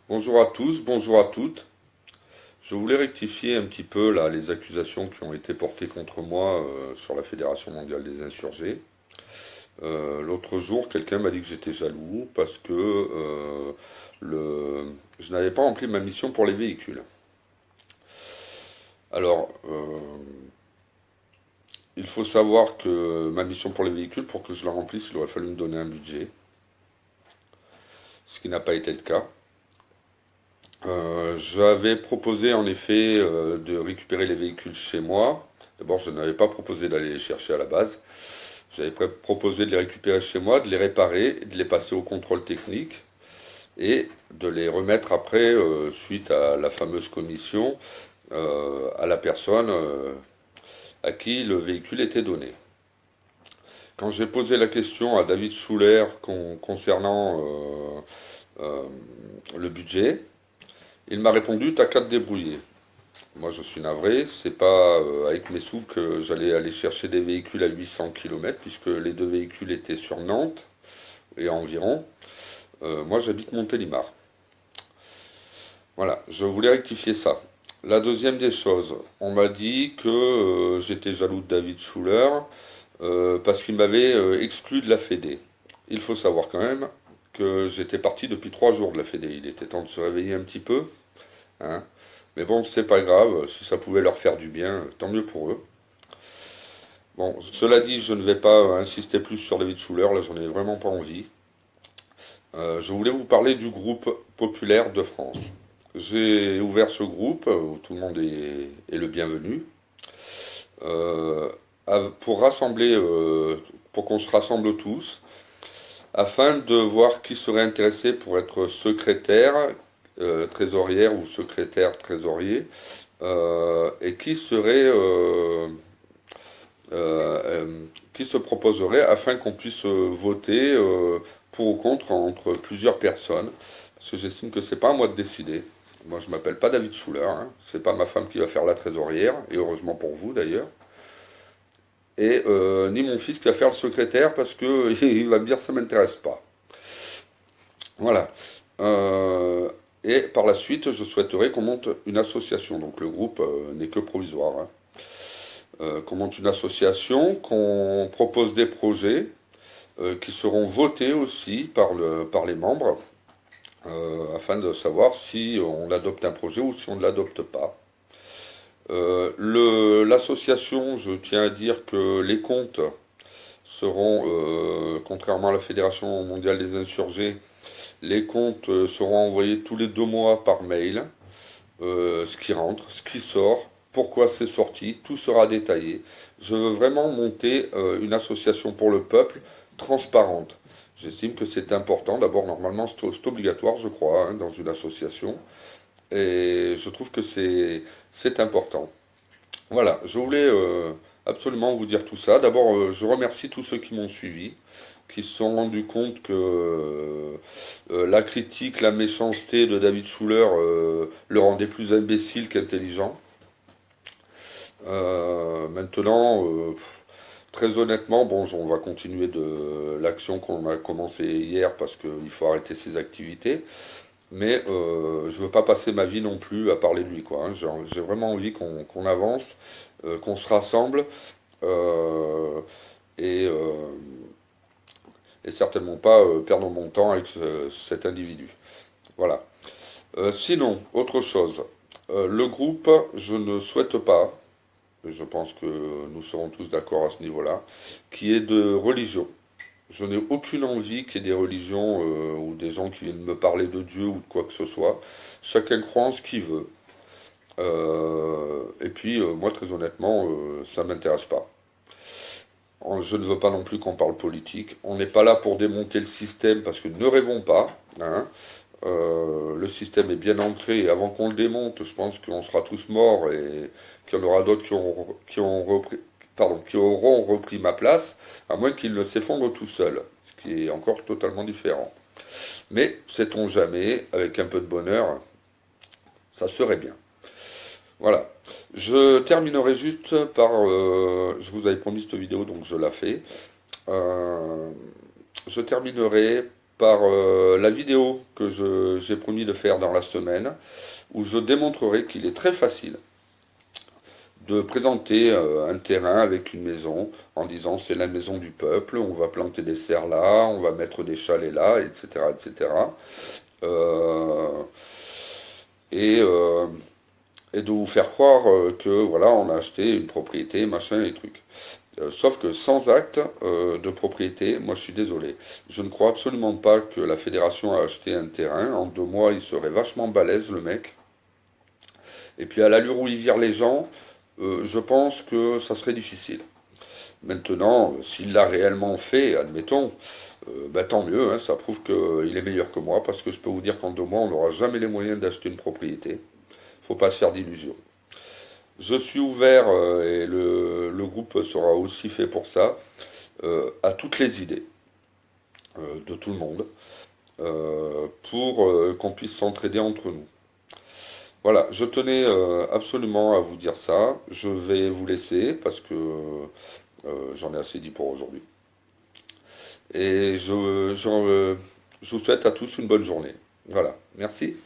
Bonjour à tous, bonjour à toutes. Je voulais rectifier un petit peu là les accusations qui ont été portées contre moi sur la Fédération mondiale des insurgés. L'autre jour, quelqu'un m'a dit que j'étais jaloux parce que je n'avais pas rempli ma mission pour les véhicules. Alors, il faut savoir que ma mission pour les véhicules, pour que je la remplisse, il aurait fallu me donner un budget, ce qui n'a pas été le cas. J'avais proposé en effet de récupérer les véhicules chez moi. D'abord, je n'avais pas proposé d'aller les chercher à la base. J'avais proposé de les récupérer chez moi, de les réparer, de les passer au contrôle technique et de les remettre après, suite à la fameuse commission, à la personne à qui le véhicule était donné. Quand j'ai posé la question à David Schuller concernant euh, le budget, il m'a répondu: t'as qu'à te débrouiller. Moi, je suis navré, c'est pas avec mes sous que j'allais aller chercher des véhicules à 800 km, puisque les deux véhicules étaient sur Nantes et environ. Moi, j'habite Montélimar. Voilà, je voulais rectifier ça. La deuxième des choses, on m'a dit que j'étais jaloux de David Schuller parce qu'il m'avait exclu de la Fédé. Il faut savoir quand même que j'étais parti depuis 3 jours de la Fédé. Il était temps de se réveiller un petit peu, hein. Mais bon, c'est pas grave, si ça pouvait leur faire du bien, tant mieux pour eux. Bon, cela dit, je ne vais pas insister plus sur David Schuller, là j'en ai vraiment pas envie. Je voulais vous parler du groupe populaire de France. J'ai ouvert ce groupe où tout le monde est le bienvenu euh, pour rassembler, pour qu'on se rassemble tous, afin de voir qui serait intéressé pour être secrétaire, trésorière ou secrétaire trésorier, et qui se proposerait afin qu'on puisse voter pour ou contre entre plusieurs personnes. Parce que j'estime que c'est pas à moi de décider. Moi, je m'appelle pas David Schuller, hein. C'est pas ma femme qui va faire la trésorière, et heureusement pour vous d'ailleurs. Et ni mon fils qui va faire le secrétaire parce que il va me dire ça m'intéresse pas. Voilà. Euh, et par la suite, je souhaiterais qu'on monte une association. Donc le groupe n'est que provisoire, hein. Qu'on monte une association, qu'on propose des projets qui seront votés aussi par les membres, afin de savoir si on adopte un projet ou si on ne l'adopte pas. L'association, je tiens à dire que les comptes seront, contrairement à la Fédération mondiale des insurgés, les comptes seront envoyés tous les 2 mois par mail, ce qui rentre, ce qui sort, pourquoi c'est sorti, tout sera détaillé. Je veux vraiment monter une association pour le peuple transparente. J'estime que c'est important. D'abord, normalement, c'est obligatoire, je crois, hein, dans une association. Et je trouve que c'est important. Voilà, je voulais absolument vous dire tout ça. D'abord, je remercie tous ceux qui m'ont suivi, qui se sont rendus compte que la critique, la méchanceté de David Schuller le rendait plus imbécile qu'intelligent. Maintenant, très honnêtement, bon, on va continuer de l'action qu'on a commencé hier parce qu'il faut arrêter ses activités. Mais je veux pas passer ma vie non plus à parler de lui, quoi, hein. J'ai vraiment envie qu'on avance, qu'on se rassemble, euh, et, euh, et certainement pas perdre mon temps avec cet individu. Voilà. Sinon, autre chose. Le groupe, je ne souhaite pas, je pense que nous serons tous d'accord à ce niveau-là, qui est de religion. Je n'ai aucune envie qu'il y ait des religions ou des gens qui viennent me parler de Dieu ou de quoi que ce soit. Chacun croit en ce qu'il veut. Et puis, moi, très honnêtement, ça m'intéresse pas. Je ne veux pas non plus qu'on parle politique. On n'est pas là pour démonter le système parce que ne rêvons pas, hein. Le système est bien ancré et avant qu'on le démonte, je pense qu'on sera tous morts et qu'il y en aura d'autres qui auront repris ma place, à moins qu'ils ne s'effondrent tout seuls, ce qui est encore totalement différent. Mais sait-on jamais, avec un peu de bonheur, ça serait bien. Voilà. Je terminerai juste par, je vous avais promis cette vidéo, donc je la fais. Euh, je terminerai. par la vidéo que j'ai promis de faire dans la semaine, où je démontrerai qu'il est très facile de présenter un terrain avec une maison en disant c'est la maison du peuple, on va planter des serres là, on va mettre des chalets là, etc. etc. Euh, et, euh, et de vous faire croire que voilà, on a acheté une propriété, machin et trucs. Sauf que sans acte de propriété, moi je suis désolé. Je ne crois absolument pas que la fédération a acheté un terrain. En 2 mois, il serait vachement balèze, le mec. Et puis à l'allure où il vire les gens, je pense que ça serait difficile. Maintenant, s'il l'a réellement fait, admettons, bah, tant mieux, hein, ça prouve qu'il est meilleur que moi, parce que je peux vous dire qu'en 2 mois, on n'aura jamais les moyens d'acheter une propriété. Faut pas se faire d'illusions. Je suis ouvert, et le groupe sera aussi fait pour ça, à toutes les idées de tout le monde, pour qu'on puisse s'entraider entre nous. Voilà, je tenais absolument à vous dire ça. Je vais vous laisser parce que j'en ai assez dit pour aujourd'hui. Et je vous souhaite à tous une bonne journée. Voilà, merci.